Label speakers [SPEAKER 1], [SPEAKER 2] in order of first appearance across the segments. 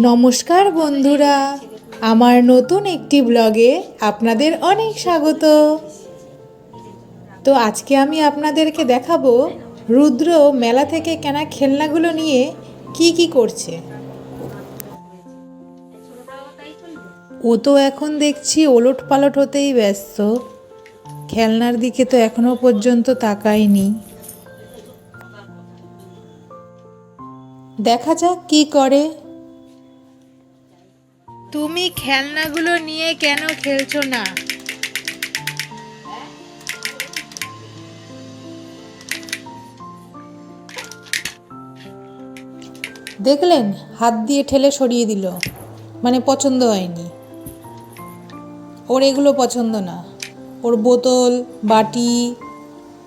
[SPEAKER 1] নমস্কার বন্ধুরা, আমার নতুন একটি ব্লগে আপনাদের অনেক স্বাগত। তো আজকে আমি আপনাদেরকে দেখাবো রুদ্র মেলা থেকে কেনা খেলনাগুলো নিয়ে কি করছে। ও তো এখন দেখছি ওলট পালট হতেই ব্যস্ত, খেলনার দিকে তো এখনো পর্যন্ত তাকায়নি। দেখা যাক কি করে। তুমি খেলনাগুলো নিয়ে কেন খেলছো না? দেখলেন, হাত দিয়ে ঠেলে সরিয়ে দিল, মানে পছন্দ হয়নি ওর, এগুলো পছন্দ না ওর। বোতল, বাটি,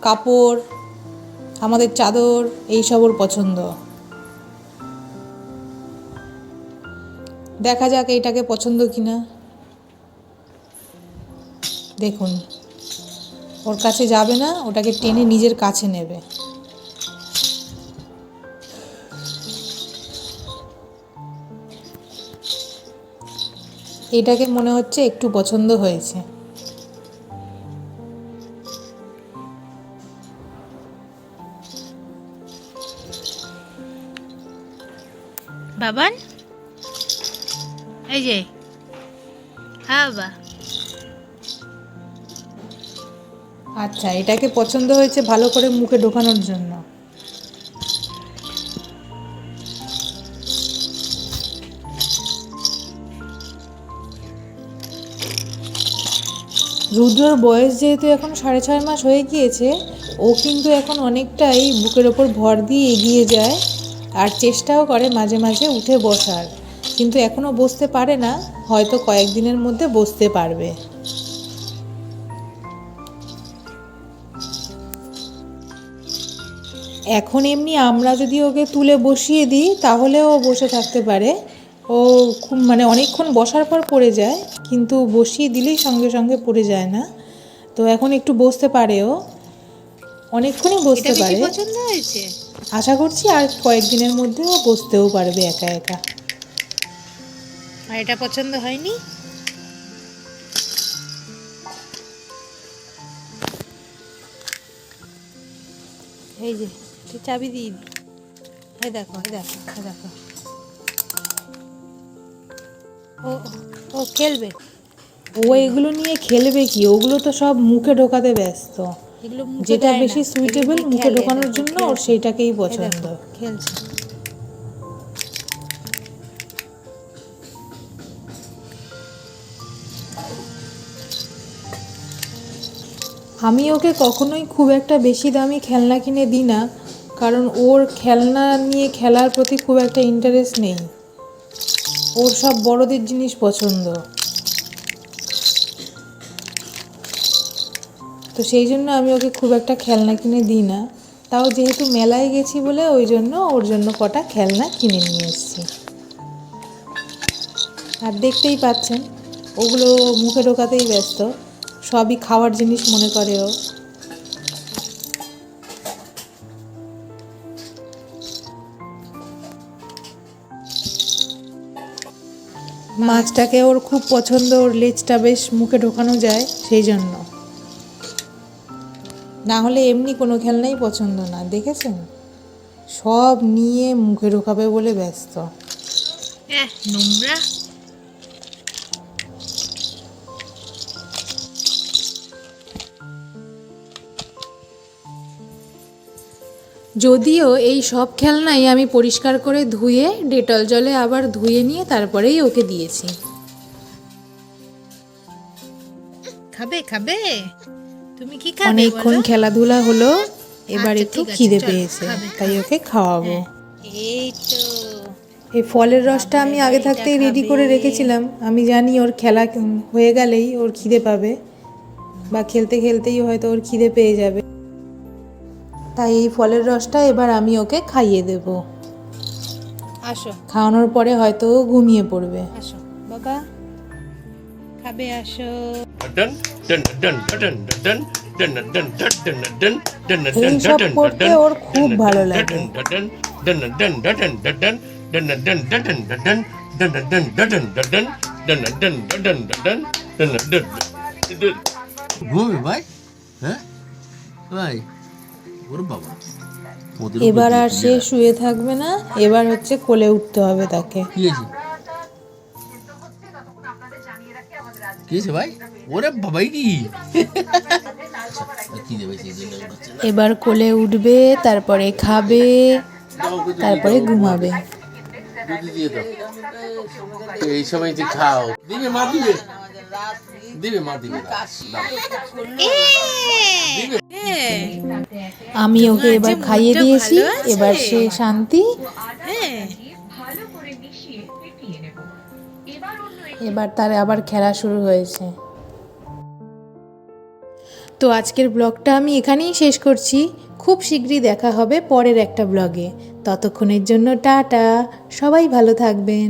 [SPEAKER 1] কাপড়, আমাদের চাদর, এইসব ওর পছন্দ। দেখা যাক এইটাকে পছন্দ কিনা। দেখুন, ওর কাছে যাবে না, ওটাকে টেনে নিজের কাছে নেবে। এটাকে মনে হচ্ছে একটু পছন্দ হয়েছে। বাবান, এই যে, হ্যাঁ বাবা। আচ্ছা, এটাকে পছন্দ হয়েছে ভালো করে মুখে ঢোকানোর জন্য। রুদ্রর বয়স যেহেতু এখন 6.5 মাস হয়ে গিয়েছে, ও কিন্তু এখন অনেকটাই বুকের ওপর ভর দিয়ে এগিয়ে যায়, আর চেষ্টাও করে মাঝে মাঝে উঠে বসার, কিন্তু এখনও বসতে পারে না। হয়তো কয়েকদিনের মধ্যে বসতে পারবে। এখন এমনি আমরা যদি ওকে তুলে বসিয়ে দিই তাহলে ও বসে থাকতে পারে। ও খুব অনেকক্ষণ বসার পর পড়ে যায়, কিন্তু বসিয়ে দিলেই সঙ্গে সঙ্গে পড়ে যায় না। তো এখন একটু বসতে পারে, ও অনেকক্ষণই বসতে পারে। পছন্দ হয়েছে, আশা করছি আর কয়েকদিনের মধ্যে ও বসতেও পারবে একা একা। আর এটা পছন্দ হয়নি? এই যে, চাবি দিয়ে দিই। এই দেখো, ও ও খেলবে। ও এগুলো নিয়ে খেলবে কি? ওগুলো তো সব মুখে ঢোকাতে ব্যস্ত। যেটা বেশি সুইটেবল মুখে ঢোকানোর জন্য ওর সেইটাকেই পছন্দ। খেলছে। আমি ওকে কখনোই খুব একটা বেশি দামি খেলনা কিনে দিই না, কারণ ওর খেলনা নিয়ে খেলার প্রতি খুব একটা ইন্টারেস্ট নেই। ওর সব বড়দের জিনিস পছন্দ। তো সেই জন্য আমি ওকে খুব একটা খেলনা কিনে দিই না। তাও যেহেতু মেলায় গেছি বলে ওই জন্য ওর জন্য কটা খেলনা কিনে নিয়ে এসেছি। আর দেখতেই পাচ্ছেন, ওগুলো মুখে ঢোকাতেই ব্যস্ত, সবই খাওয়ার জিনিস মনে করে ও। মাছটাকে ওর খুব পছন্দ, ওর লেজটা বেশ মুখে ঢোকানো যায় সেই জন্য। না হলে এমনি কোনো খেলনাই পছন্দ না, দেখেছেন? সব নিয়ে মুখে ঢোকাবে বলে ব্যস্ত। নোংরা। যদিও এই সব খেলনাই আমি পরিষ্কার করে ধুয়ে ডেটল জলে আবার ধুয়ে নিয়ে তারপরেই ওকে দিয়েছি। খাবে খাবে, তুমি কি খাবে? অনেকক্ষণ খেলাধুলা হলো, এবার একটু খিদে পেয়েছে, তাই ওকে খাওয়াবো। এই তো, এই ফলের রসটা আমি আগে থাকতেই রেডি করে রেখেছিলাম। আমি জানি ওর খেলা হয়ে গেলেই ওর খিদে পাবে, বা খেলতে খেলতেই হয়তো ওর খিদে পেয়ে যাবে, তাই এই ফলের রসটা এবার আমি ওকে খাইয়ে দেব। আসো, খাওয়ানোর পরে হয়তো ও ঘুমিয়ে পড়বে। আসো বাবা, খাবে, আসো। এইসব করতে ওর খুব ভালো লাগে।
[SPEAKER 2] ঘুমাবে ভাই? হ্যাঁ ভাই, ওর বাবা
[SPEAKER 1] এবার আর সে শুয়ে থাকবে না, এবার হচ্ছে কোলে উঠতে হবে তাকে।
[SPEAKER 2] কি হয়েছে? কি হয়েছে ভাই? ওরে বাবাই কি কি দেবে সেই জন্য উঠাচ্ছে না।
[SPEAKER 1] এবার কোলে উঠবে, তারপরে খাবে, তারপরে ঘুমাবে।
[SPEAKER 2] দুধ দিয়ে দাও, এই সময় যে খাও। দিবে মা, দিবে দিবে মা, দিবে
[SPEAKER 1] আমি ওকে এবার খাইয়ে দিয়েছি, এবার সে শান্তি। এবার তার আবার খেলা শুরু হয়েছে। তো আজকের ব্লগটা আমি এখানেই শেষ করছি। খুব শীঘ্রই দেখা হবে পরের একটা ব্লগে। ততক্ষণের জন্য টাটা, সবাই ভালো থাকবেন।